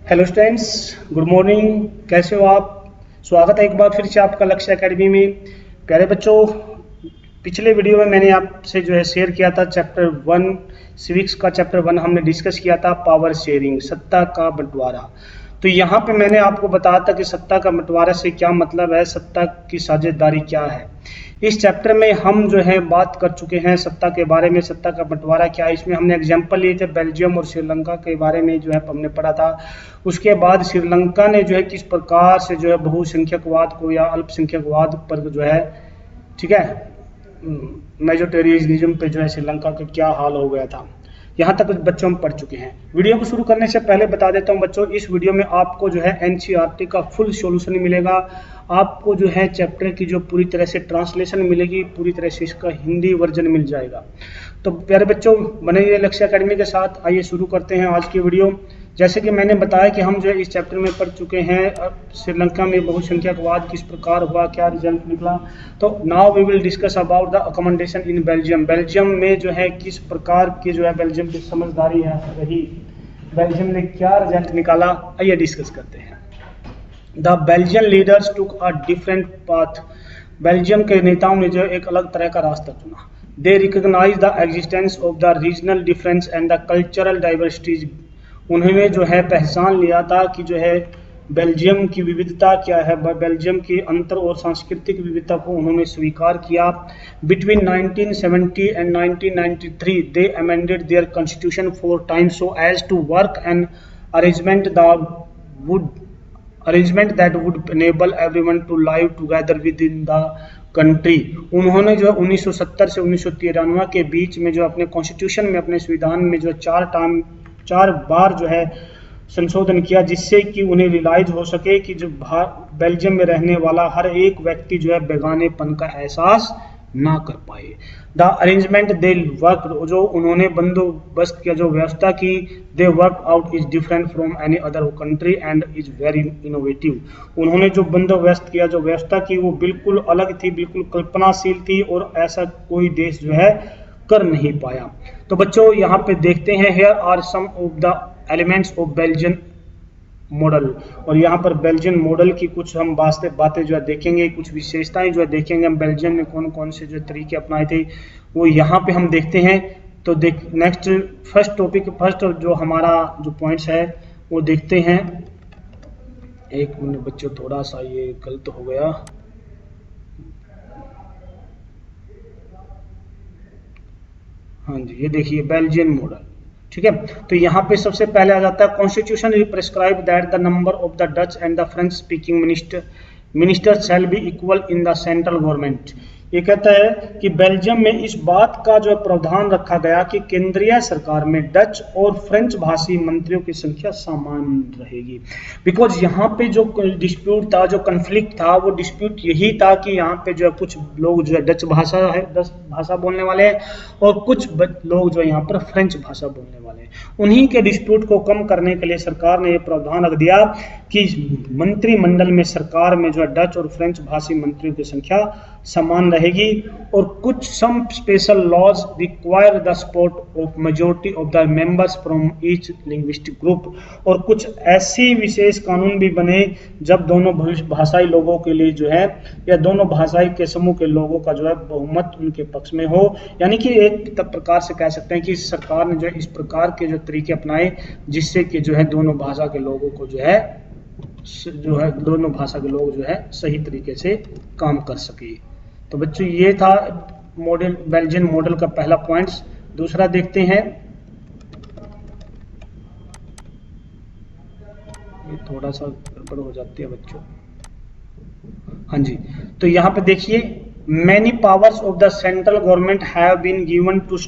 Hello students, good morning. कैसे हो आप? स्वागत है एक बार फिर से आपका लक्ष्य एकेडमी में। प्यारे बच्चों, पिछले वीडियो में मैंने आपसे जो है शेयर किया था चैप्टर 1 सिविक्स का चैप्टर 1 हमने डिस्कस किया था पावर शेयरिंग, सत्ता का बंटवारा। तो यहाँ पे मैंने आपको बताया था कि सत्ता का बंटवारा से क्या मतलब है, सत्ता की साझेदारी क्या है। इस चैप्टर में हम जो है बात कर चुके हैं सत्ता के बारे में, सत्ता का बंटवारा क्या है। इसमें हमने एग्जाम्पल लिए थे बेल्जियम और श्रीलंका के बारे में जो है हमने पढ़ा था। उसके बाद श्रीलंका ने जो है किस प्रकार से जो है बहुसंख्यकवाद को या अल्पसंख्यकवाद पर जो है, ठीक है, मेजोरिटेरियनिज्म पे जो है श्रीलंका का क्या हाल हो गया था। यहाँ तक बच्चों हम पढ़ चुके हैं। वीडियो को शुरू करने से पहले बता देता हूँ बच्चों, इस वीडियो में आपको जो है एनसीईआरटी का फुल सॉल्यूशन मिलेगा। आपको जो है चैप्टर की जो पूरी तरह से ट्रांसलेशन मिलेगी, पूरी तरह से इसका हिंदी वर्जन मिल जाएगा। तो प्यारे बच्चों, बने रहिए लक्ष्य एकेडमी के साथ। आइए शुरू करते हैं आज की वीडियो। जैसे कि मैंने बताया कि हम जो है इस चैप्टर में पढ़ चुके हैं श्रीलंका में बहुसंख्यकवाद किस प्रकार हुआ, क्या रिजल्ट निकला। तो now we will discuss about the accommodation in Belgium. Belgium में जो है किस प्रकार की जो है बेल्जियम की समझदारी है रही, बेल्जियम ने क्या रिजल्ट निकाला, आइए डिस्कस करते हैं। The Belgian leaders took a different path. Belgium के नेताओं ने जो एक अलग तरह का रास्ता चुना। They recognise the existence of the regional difference and the cultural diversities. उन्होंने जो है पहचान लिया था कि जो है बेल्जियम की विविधता क्या है, बेल्जियम की अंतर और सांस्कृतिक विविधता को उन्होंने स्वीकार किया। Between 1970 and 1993 they amended their constitution 4 times so as to work an arrangement that would enable everyone to live together within the country. उन्होंने जो 1970 से 1993 के बीच में जो अपने कॉन्स्टिट्यूशन में, अपने संविधान में जो 4 बार जो है संशोधन किया, जिससे कि उन्हें रियलाइज हो सके कि जो बेल्जियम में रहने वाला हर एक व्यक्ति जो है बेगानेपन का एहसास ना कर पाए। द अरेंजमेंट दे वर्क, जो उन्होंने बंदोबस्त किया, जो व्यवस्था की, they work out is different from any other country and is very innovative. उन्होंने जो बंदोबस्त किया, जो व्यवस्था की, वो बिल्कुल अलग थी, बिल्कुल कल्पनाशील थी और ऐसा कोई देश जो है कर नहीं पाया। तो बच्चों यहाँ पे देखते हैं, here are some of the elements of Belgian model. और यहाँ पर बेल्जियन मॉडल की कुछ हम बातें जो है देखेंगे, कुछ विशेषताएं जो है देखेंगे हम बेल्जियम ने कौन कौन से जो तरीके अपनाए थे वो यहाँ पे हम देखते हैं। तो नेक्स्ट फर्स्ट जो हमारा जो पॉइंट्स है वो देखते हैं। एक मिनट बच्चों, थोड़ा सा ये गलत हो गया। हाँ जी, ये देखिए बेल्जियन मॉडल, ठीक है। तो यहाँ पे सबसे पहले आ जाता है constitution prescribe that the number of the Dutch and the French speaking minister shall be equal in the central government. ये कहता है कि बेल्जियम में इस बात का जो प्रावधान रखा गया कि केंद्रीय सरकार में डच और फ्रेंच भाषी मंत्रियों की संख्या समान रहेगी। बिकॉज यहाँ पे जो डिस्प्यूट था, जो कन्फ्लिक्ट था, वो डिस्प्यूट यही था कि यहाँ पे जो है कुछ लोग जो है डच भाषा बोलने वाले हैं और कुछ लोग जो है यहाँ पर फ्रेंच भाषा बोलने वाले हैं। उन्हीं के डिस्प्यूट को कम करने के लिए सरकार ने ये प्रावधान रख दिया कि मंत्रिमंडल में सरकार में जो है डच और फ्रेंच भाषी मंत्रियों की संख्या समान रहेगी। और कुछ some special laws require the support of majority of the members from each linguistic group. और कुछ ऐसी विशेष कानून भी बने जब दोनों भाषाई लोगों के लिए जो है, या दोनों भाषाई के समूह के लोगों का जो है बहुमत उनके पक्ष में हो। यानी कि एक प्रकार से कह सकते हैं कि सरकार ने जो है इस प्रकार के जो तरीके अपनाए जिससे कि जो है दोनों भाषा के लोगों को जो है दोनों भाषा के लोग जो है सही तरीके से काम कर सके। तो बच्चों ये था मॉडल, बेल्जियन मॉडल का पहला पॉइंट्स। दूसरा देखते हैं, ये थोड़ा सा गड़बड़ हो जाती है बच्चों। हाँ जी, तो यहाँ पे देखिए, many powers of the central government have been given to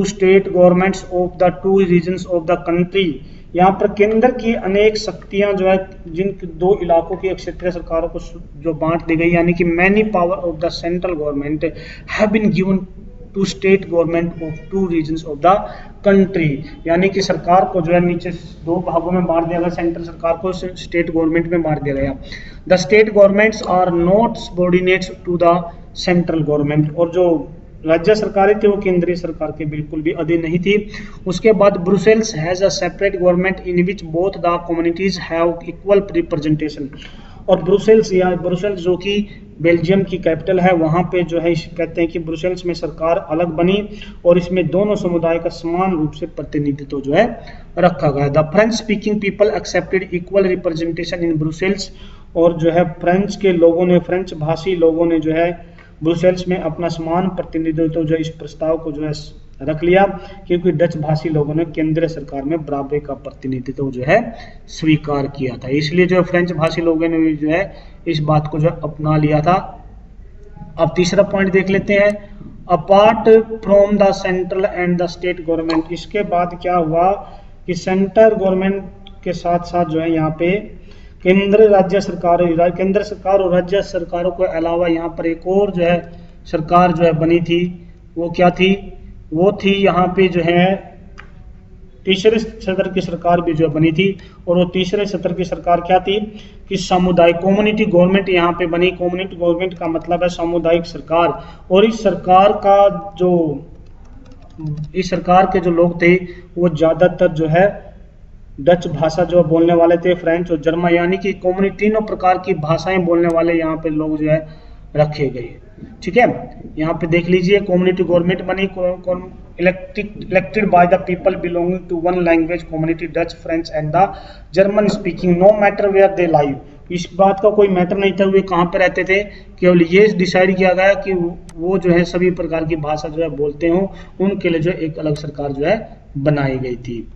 state governments of the 2 regions of the country. यहाँ पर केंद्र की अनेक शक्तियां जो है जिन 2 इलाकों की क्षेत्रीय सरकारों को जो बांट दी गई, यानी कि many power of the central government have been given to state government of 2 regions of the country. यानी कि सरकार को जो है नीचे 2 भागों में बांट दिया गया, सेंट्रल सरकार को स्टेट गवर्नमेंट में बांट दिया गया। The state governments are not subordinates to the central government. और जो राज्य सरकारें थी वो केंद्रीय सरकार के बिल्कुल भी अधीन नहीं थी। उसके बाद Brussels has a separate government in which both the communities have equal representation. और ब्रुसेल्स या ब्रुसेल्स जो कि बेल्जियम की कैपिटल है, वहाँ पे जो है कहते हैं कि ब्रुसेल्स में सरकार अलग बनी और इसमें दोनों समुदाय का समान रूप से प्रतिनिधित्व जो है रखा गया। The French speaking people accepted equal representation in Brussels. और जो है फ्रेंच के लोगों ने, फ्रेंच भाषी लोगों ने जो है ब्रुसेल्स में अपना समान प्रतिनिधित्व जो इस प्रस्ताव को जो है रख लिया, क्योंकि डच भाषी लोगों ने केंद्रीय सरकार में बराबरी का प्रतिनिधित्व जो है स्वीकार किया था। इसलिए जो फ्रेंच भाषी लोगों ने भी जो है इस बात को जो अपना लिया था। अब तीसरा पॉइंट देख लेते हैं, apart from the central and the state government. इसके बाद क्या हुआ कि सेंट्रल गवर्नमेंट के साथ साथ जो है यहाँ पे केंद्र सरकार और राज्य सरकारों के अलावा यहाँ पर एक और जो है सरकार जो है बनी थी। वो क्या थी? वो थी यहाँ पे जो है तीसरे सत्र की सरकार भी जो है बनी थी। और वो तीसरे सत्र की सरकार क्या थी कि सामुदायिक कम्युनिटी गवर्नमेंट यहाँ पे बनी। कम्युनिटी गवर्नमेंट का मतलब है सामुदायिक सरकार। और इस सरकार के जो लोग थे वो ज्यादातर जो है डच भाषा जो बोलने वाले थे, फ्रेंच और जर्मन, यानी कि कम्युनिटी तीनों प्रकार की भाषाएं बोलने वाले यहाँ पे लोग जो है रखे गए। ठीक है, यहाँ पे देख लीजिए, कम्युनिटी गवर्नमेंट बनी, elected by the people belonging to one language community, Dutch, French and the German speaking, no matter where they live. इस बात का कोई मैटर नहीं था वे कहाँ पे रहते थे, केवल ये डिसाइड किया गया कि वो जो है सभी प्रकार की भाषा जो है बोलते हो, उनके लिए जो एक अलग सरकार जो है बनाई गई थी।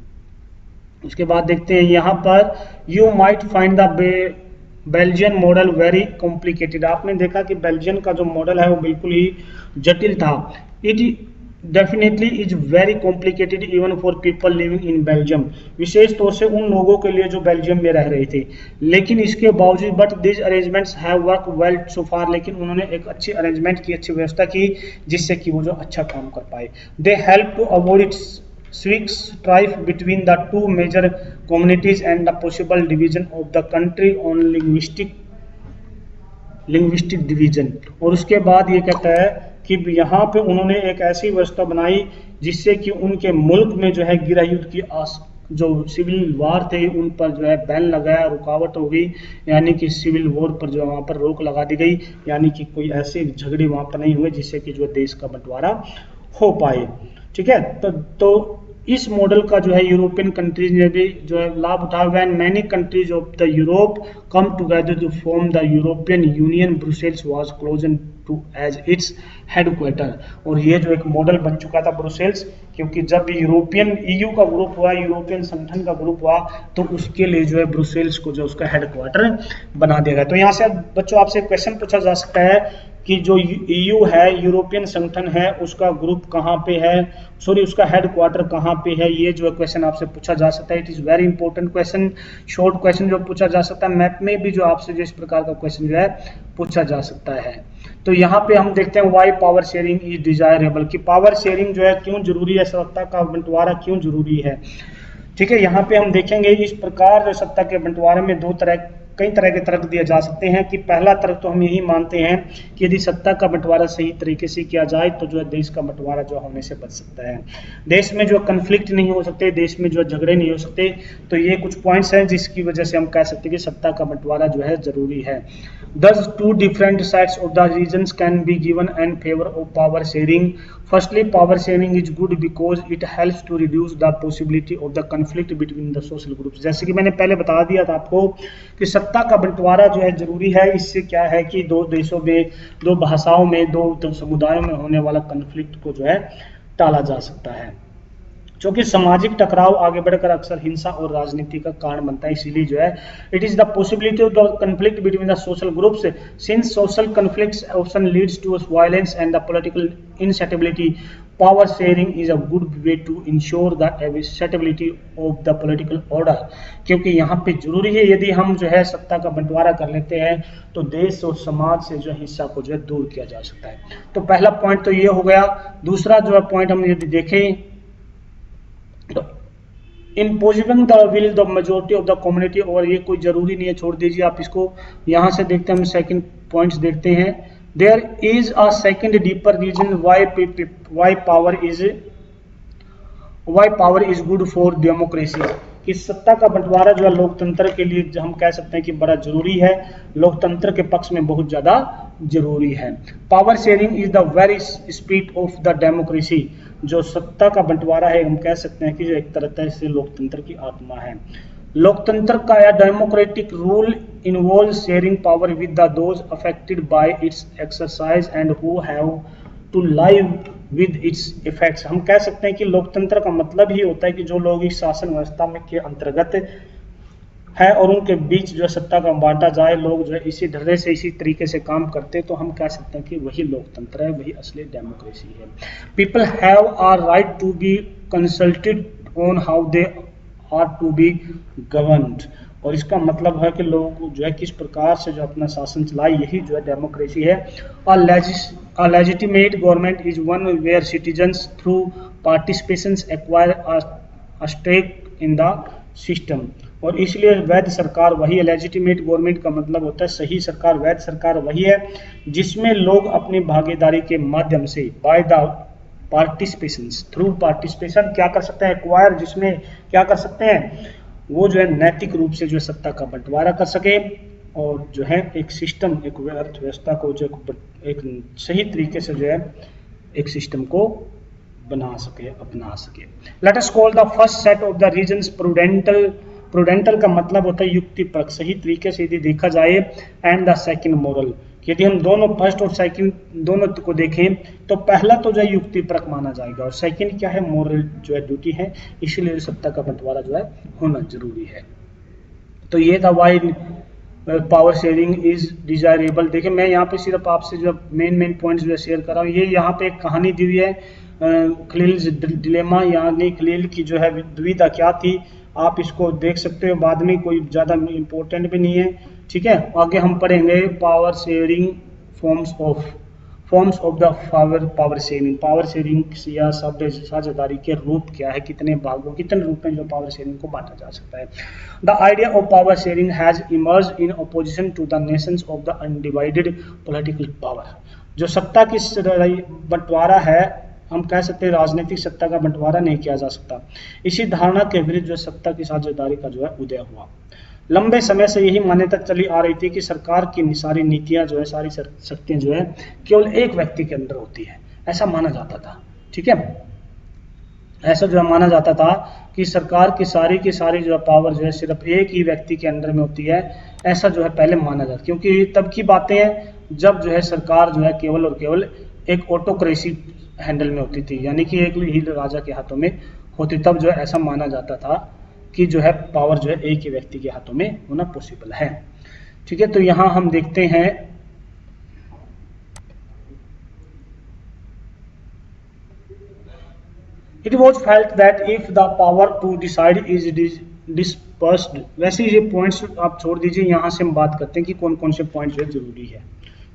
उसके बाद देखते हैं यहाँ पर, you might find the Belgian model very complicated. आपने देखा कि बेल्जियन का जो मॉडल है वो बिल्कुल ही जटिल था। It definitely is very complicated even for people living in Belgium, विशेष तौर से उन लोगों के लिए जो बेल्जियम में रह रहे थे। लेकिन इसके बावजूद but this arrangements have work well so far, लेकिन उन्होंने एक अच्छी अरेंजमेंट की, अच्छी व्यवस्था की, जिससे कि वो जो अच्छा काम कर पाए। They help to avoid strife between the two major communities and the possible division of the country on linguistic division। और उसके बाद ये कहता है कि यहाँ पे उन्होंने एक ऐसी व्यवस्था बनाई जिससे कि उनके मुल्क में जो है गृह युद्ध की जो सिविल वार थे उन पर जो है बैन लगाया, रुकावट हो गई, यानी कि सिविल वॉर पर जो वहाँ पर रोक लगा दी गई, यानी कि कोई ऐसे झगड़े वहाँ पर नहीं हुए जिससे कि जो देश का बंटवारा हो पाए। ठीक है, तो इस मॉडल का जो है यूरोपियन कंट्रीज ने भी जो है लाभ उठाया। When many countries of the Europe come together to form the European Union, Brussels was chosen to as its headquarter. और ये जो एक मॉडल बन चुका था ब्रुसेल्स, क्योंकि जब यूरोपियन ईयू का ग्रुप हुआ, यूरोपियन संगठन का ग्रुप हुआ, तो उसके लिए जो है ब्रुसेल्स को जो उसका हेडक्वार्टर बना दिया गया। तो यहाँ से बच्चों आपसे क्वेश्चन पूछा जा सकता है कि जो ईयू है, यूरोपियन संगठन है, उसका ग्रुप कहाँ पे है, उसका हेडक्वार्टर कहाँ पे है, ये जो क्वेश्चन आपसे पूछा जा सकता है। It is very important question, short question जो पूछा जा सकता है। मैथ में भी जो आपसे जो इस प्रकार का क्वेश्चन जो है पूछा जा सकता है। तो यहाँ पे हम देखते हैं why power sharing is desirable, कि पावर शेयरिंग जो है क्यों जरूरी है, सत्ता का बंटवारा क्यों जरूरी है। ठीक है, यहाँ पे हम देखेंगे इस प्रकार जो सत्ता के बंटवारे में कई तरह के तर्क दिए जा सकते हैं। कि पहला तर्क तो हम यही मानते हैं कि यदि सत्ता का बंटवारा सही तरीके से किया जाए तो जो है देश का बंटवारा जो होने से बच सकता है, देश में जो कन्फ्लिक्ट नहीं हो सकते, देश में जो झगड़े नहीं हो सकते। तो ये कुछ पॉइंट्स हैं जिसकी वजह से हम कह सकते हैं कि सत्ता का बंटवारा जो है जरूरी है। Thus, two different sides of the regions can be given in favor of power sharing. Firstly, power sharing is good because it helps to reduce the possibility of the conflict between the social groups. जैसे कि मैंने पहले बता दिया था आपको कि सत्ता का बंटवारा जो है जरूरी है। इससे क्या है कि दो देशों में, दो भाषाओं में, दो समुदायों में होने वाला कन्फ्लिक्ट को जो है टाला जा सकता है, क्योंकि सामाजिक टकराव आगे बढ़कर अक्सर हिंसा और राजनीति का कारण बनता है। इसीलिए जो है it is the possibility of the conflict between the social groups, since social conflicts often leads to violence and the political instability, power sharing is a good way to ensure the stability of the political order. क्योंकि यहाँ पे जरूरी है, यदि हम जो है सत्ता का बंटवारा कर लेते हैं तो देश और समाज से जो हिस्सा को जो है दूर किया जा सकता है। तो पहला पॉइंट तो ये हो गया। दूसरा जो है पॉइंट हम यदि देखें तो imposing the will the majority of the community, और ये कोई जरूरी नहीं है, छोड़ दीजिए आप इसको। यहाँ से देखते हैं हम सेकंड पॉइंट्स देखते हैं। There is a second deeper reason why power is good for democracy, कि सत्ता का बंटवारा जो है लोकतंत्र के लिए हम कह सकते हैं कि बड़ा जरूरी है, लोकतंत्र के पक्ष में बहुत ज्यादा जरूरी है। Power sharing is the very spirit of the democracy, जो सत्ता का बंटवारा है हम कह सकते हैं कि जो एक तरह से लोकतंत्र की आत्मा है। लोकतंत्र का या democratic rule involve sharing power with the those affected by its exercise and who have to live with its effects. हम कह सकते हैं कि लोकतंत्र का मतलब ही होता है कि जो लोग इस शासन व्यवस्था में के अंतर्गत है और उनके बीच जो सत्ता का बांटा जाए, लोग जो है इसी ढर्रे से इसी तरीके से काम करते, तो हम कह सकते हैं कि वही लोकतंत्र है, वही असली डेमोक्रेसी है। People have a right to be consulted on how they are to be governed, और इसका मतलब है कि लोग जो है किस प्रकार से जो अपना शासन चलाए, यही जो है डेमोक्रेसी है। A legitimate government is one where citizens through participation acquire a stake in the system, और इसलिए वैध सरकार वही है। लेजिटिमेट गवर्नमेंट का मतलब होता है सही सरकार, वैध सरकार वही है जिसमें लोग अपनी भागीदारी के माध्यम से by the participation, through participation क्या कर सकते हैं, एक्वायर, जिसमें क्या कर सकते हैं, वो जो है नैतिक रूप से जो है सत्ता का बंटवारा कर सके और जो है एक सिस्टम, एक अर्थव्यवस्था को जो एक सही तरीके से जो है एक सिस्टम को बना सके, अपना सके। Late us call the first set of the reasons Prudential. Prudential का मतलब होता है युक्तिपरक, सही तरीके से यदि देखा जाए, एंड द सेकंड मोरल। यदि हम दोनों फर्स्ट और सेकंड दोनों को देखें तो पहला तो जो है युक्तिपरक माना जाएगा और सेकंड क्या है, मोरल जो है ड्यूटी है, इसीलिए सत्ता का बंटवारा जो है होना जरूरी है। तो ये था why power sharing is desirable. देखिए मैं यहाँ पे सिर्फ आपसे जो मेन पॉइंट्स जो है शेयर कर रहा हूँ। ये यहाँ पे एक कहानी दी हुई है, खलील डिलेमा, यानी खलील की जो है दुविधा क्या थी, आप इसको देख सकते हो, बाद में कोई ज़्यादा इम्पोर्टेंट भी नहीं है, ठीक है। आगे हम पढ़ेंगे power sharing forms of the power sharing, power sharing या साझेदारी के रूप क्या है, कितने भागों, कितने रूप में जो पावर शेयरिंग को बांटा जा सकता है। The idea of power sharing has emerged in opposition to the notions of the undivided political power. जो सत्ता की बंटवारा है, हम कह सकते हैं राजनीतिक सत्ता का बंटवारा नहीं किया जा सकता, इसी धारणा के विरुद्ध जो सत्ता की साझेदारी का जो है उदय हुआ। लंबे समय से यही मान्यता चली आ रही थी कि सरकार की सारी नीतियां जो है, सारी शक्तियां जो है केवल एक व्यक्ति के अंदर होती है, ऐसा माना जाता था, ठीक है। ऐसा जो है माना जाता था कि सरकार की सारी जो है पावर जो है सिर्फ एक ही व्यक्ति के अंदर में होती है, ऐसा जो है पहले माना जाता, क्योंकि तब की बातें हैं जब जो है सरकार जो है केवल और केवल एक ऑटोक्रेसी हैंडल में होती थी, यानी कि एक ही राजा के हाथों में होती, तब जो है ऐसा माना जाता था कि जो है पावर जो है एक ही व्यक्ति के हाथों में होना पॉसिबल है, ठीक है। तो यहां हम देखते हैं it was felt that if the power to decide is dispersed. वैसे ये पॉइंट्स आप छोड़ दीजिए, यहां से हम बात करते हैं कि कौन कौन से पॉइंट्स जो है जरूरी है,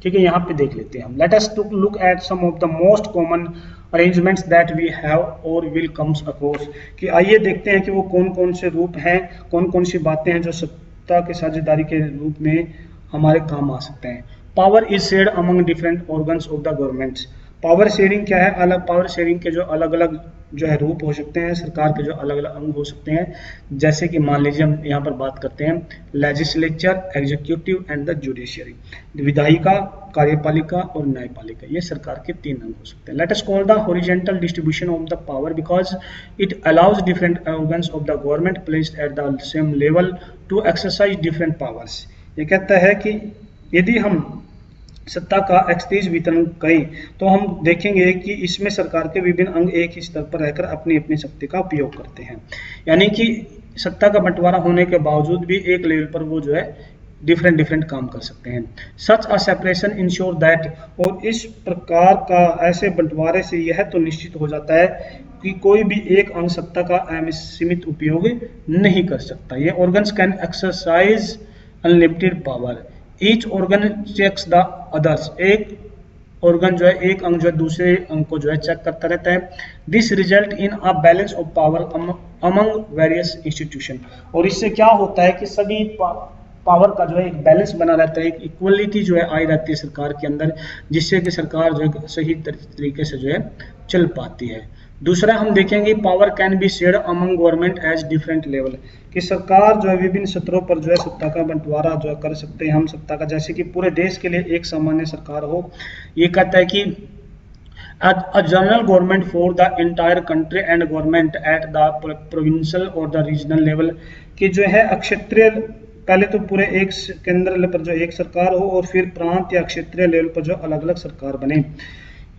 ठीक है। यहाँ पे देख लेते हैं हम। Let us look at some of the most common arrangements that we have or will comes across, कि आइए देखते हैं कि वो कौन कौन से रूप हैं, कौन कौन सी बातें हैं जो सत्ता के साझेदारी के रूप में हमारे काम आ सकते हैं। Power is shared among different organs of the governments. Power sharing क्या है, अलग पावर शेयरिंग के जो अलग अलग जो है रूप हो सकते हैं, सरकार के जो अलग अलग अंग हो सकते हैं, जैसे कि मान लीजिए हम यहाँ पर बात करते हैं legislature, executive and the judiciary, विधायिका, कार्यपालिका और न्यायपालिका, ये सरकार के 3 अंग हो सकते हैं। Let us call the horizontal distribution of the power because it allows different organs of the government placed at the same level to exercise different powers. ये कहता है कि यदि हम सत्ता का एक्सतेज वितरण करें तो हम देखेंगे कि इसमें सरकार के विभिन्न अंग एक ही स्तर पर रहकर अपनी अपनी शक्ति का उपयोग करते हैं, यानी कि सत्ता का बंटवारा होने के बावजूद भी एक लेवल पर वो जो है डिफरेंट काम कर सकते हैं। सच अ सेपरेशन इंश्योर दैट, और इस प्रकार का ऐसे बंटवारे से यह तो निश्चित हो जाता है कि कोई भी एक अंग सत्ता का असीमित उपयोग नहीं कर सकता। ये organs can exercise unlimited power, each organ checks the others, एक ऑर्गन जो है, एक अंग जो है दूसरे अंग को जो है चेक करता रहता है। This result in a balance of power among various institution, और इससे क्या होता है कि सभी पावर का जो है एक बैलेंस बना रहता है, एक इक्वलिटी जो है आई रहती है सरकार के अंदर, जिससे कि सरकार जो है सही तरीके से जो है चल पाती है। दूसरा हम देखेंगे power can be shared among government as different level, कि सरकार जो है विभिन्न स्तरों पर जो है सत्ता का बंटवारा जो है कर सकते हैं हम सत्ता का, जैसे कि पूरे देश के लिए एक सामान्य सरकार हो। ये कहता है कि a general government for the entire country and government at the provincial or the regional level, कि जो है क्षेत्रीय, पहले तो पूरे एक केंद्र लेवल पर जो एक सरकार हो और फिर प्रांत या क्षेत्रीय लेवल पर जो अलग अलग सरकार बने।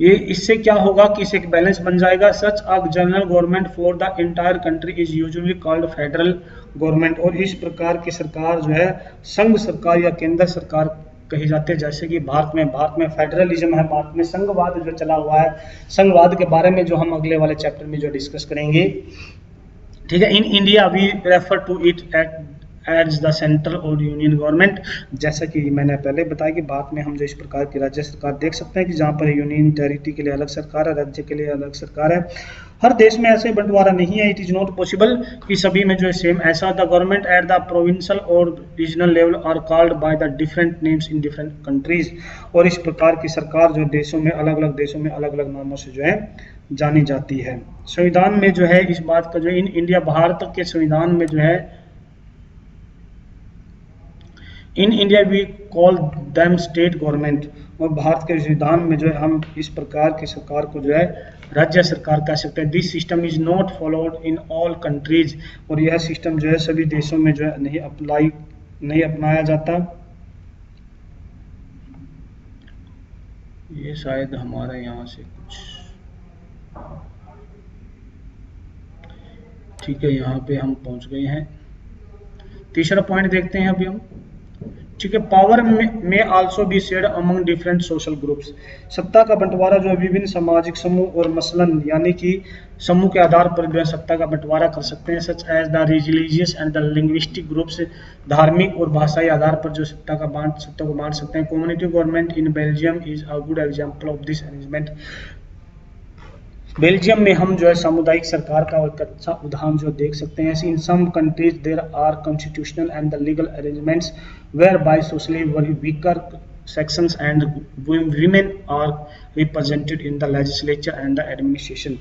ये इससे क्या होगा कि इसे एक बैलेंस बन जाएगा। Such a general government for the entire country is usually called federal government, और इस प्रकार की सरकार जो है संघ सरकार या केंद्र सरकार कही जाती है। जैसे कि भारत में फेडरलिज्म है, भारत में संघवाद जो चला हुआ है, संघवाद के बारे में जो हम अगले वाले चैप्टर में जो डिस्कस करेंगे, ठीक है। In India we refer to it as the central or union government, जैसा कि मैंने पहले बताया कि भारत में हम जो इस प्रकार की राज्य सरकार देख सकते हैं कि जहाँ पर यूनियन टेरिटरी के लिए अलग सरकार है, राज्य के लिए अलग सरकार है। हर देश में ऐसे बंटवारा नहीं है, इट इज नॉट पॉसिबल कि सभी में जो है सेम ऐसा। The government at the provincial और regional level are called by the different names in different countries, और इस प्रकार की सरकार जो देशों में अलग अलग देशों में अलग अलग नामों से जो है जानी जाती है। संविधान में जो है इस बात का जो इन इंडिया, भारत के संविधान में जो है in India we call them state government, और भारत के संविधान में जो है हम इस प्रकार की सरकार को जो है राज्य सरकार कह सकते हैं। This system is not followed in all countries, और यह सिस्टम जो है सभी देशों में जो है नहीं अपनाया जाता। ये शायद हमारे यहाँ से कुछ ठीक है, यहाँ पे हम पहुंच गए हैं। तीसरा पॉइंट देखते हैं अभी हम, ठीक है। पावर में also be shared among different social groups, सत्ता का बंटवारा जो है विभिन्न सामाजिक समूह और मसलन यानी कि समूह के आधार पर जो है सत्ता का बंटवारा कर सकते हैं। Such as the religious and the linguistic groups, धार्मिक और भाषाई आधार पर जो सत्ता को बांट सकते हैं। Community government in Belgium is a good example of this arrangement, Belgium में हम जो है सामुदायिक सरकार का एक अच्छा उदाहरण जो देख सकते हैं। In some countries there are constitutional and the legal arrangements whereby socially weaker sections and women are represented in the legislature and the administration,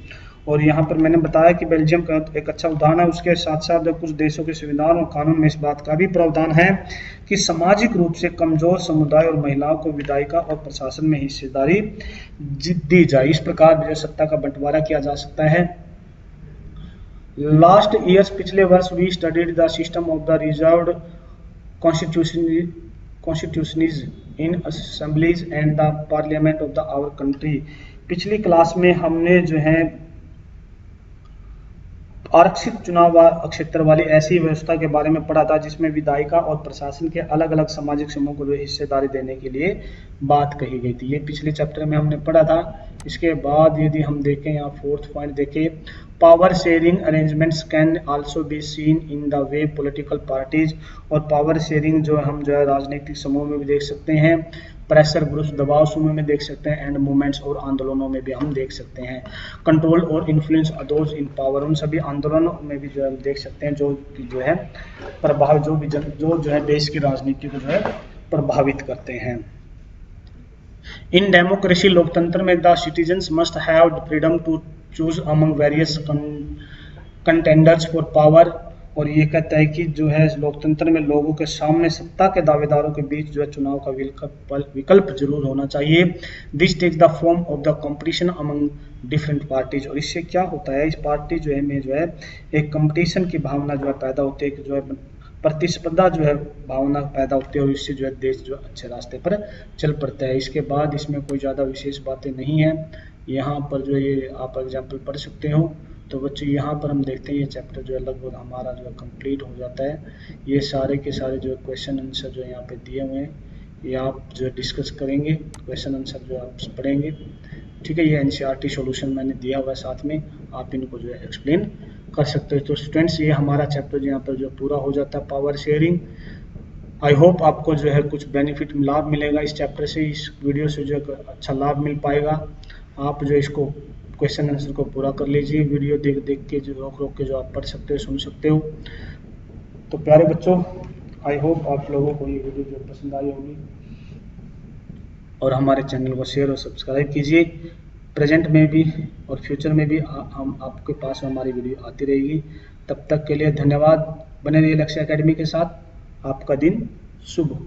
और यहाँ पर मैंने बताया कि बेल्जियम का एक अच्छा उदाहरण है। उसके साथ साथ कुछ देशों के संविधान और कानून में इस बात का भी प्रावधान है कि सामाजिक रूप से कमजोर समुदाय और महिलाओं को विधायिका और प्रशासन में हिस्सेदारी दी जाए। इस प्रकार जो सत्ता का बंटवारा किया जा सकता है। लास्ट ईयर्स, पिछले वर्ष, we studied the system of the reserved constitutions in assemblies and the parliament of the our country. पिछली क्लास में हमने जो है आरक्षित चुनाव क्षेत्र वाली ऐसी व्यवस्था के बारे में पढ़ा था जिसमें विधायिका और प्रशासन के अलग अलग सामाजिक समूह को हिस्सेदारी देने के लिए बात कही गई थी। ये पिछले चैप्टर में हमने पढ़ा था। इसके बाद यदि हम देखें, यहाँ फोर्थ पॉइंट देखें, power sharing arrangements can also be seen in the way political parties, और पावर शेयरिंग जो हम जो है राजनीतिक समूह में भी देख सकते हैं, प्रेशर ग्रुप्स दबाव समूह में देख सकते हैं, एंड मूवमेंट्स और आंदोलनों में भी हम देख सकते हैं। कंट्रोल और इन्फ्लुएंस अदर्स इन पावर, उन सभी आंदोलनों में भी जो है देख सकते हैं जो है प्रभाव जो है देश की राजनीति को जो है प्रभावित करते हैं। इन डेमोक्रेसी, लोकतंत्र में the citizens must have freedom to choose among various contenders for power, और ये कहता है कि जो है लोकतंत्र में लोगों के सामने सत्ता के दावेदारों के बीच जो है चुनाव का विकल्प जरूर होना चाहिए। This takes the form of the competition among different parties, और इससे क्या होता है, इस पार्टी जो है में जो है एक कंपटीशन की भावना जो है पैदा होती है, जो है प्रतिस्पर्धा जो है भावना पैदा होती है, और इससे जो है देश जो अच्छे रास्ते पर चल पड़ता है। इसके बाद इसमें कोई ज़्यादा विशेष बातें नहीं है। यहाँ पर जो ये आप एग्जाम्पल पढ़ सकते हो। तो बच्चों यहाँ पर हम देखते हैं ये चैप्टर जो है लगभग हमारा जो है कंप्लीट हो जाता है। ये सारे के सारे जो क्वेश्चन आंसर जो यहाँ पे दिए हुए हैं ये आप जो है डिस्कस करेंगे, क्वेश्चन आंसर जो आप पढ़ेंगे, ठीक है। ये एनसीईआरटी सॉल्यूशन मैंने दिया हुआ है, साथ में आप इनको जो है एक्सप्लेन कर सकते हो। तो स्टूडेंट्स, ये हमारा चैप्टर यहाँ पर जो पूरा हो जाता है पावर शेयरिंग। आई होप आपको जो है कुछ बेनिफिट लाभ मिलेगा इस चैप्टर से, इस वीडियो से जो है अच्छा लाभ मिल पाएगा। आप जो इसको क्वेश्चन आंसर को पूरा कर लीजिए, वीडियो देख के जो रोक के जो आप पढ़ सकते हो, सुन सकते हो। तो प्यारे बच्चों, आई होप आप लोगों को ये वीडियो जो पसंद आई होगी, और हमारे चैनल को शेयर और सब्सक्राइब कीजिए। प्रेजेंट में भी और फ्यूचर में भी हम आपके पास हमारी वीडियो आती रहेगी। तब तक के लिए धन्यवाद। बने रहिए लक्ष्य एकेडमी के साथ। आपका दिन शुभ हो।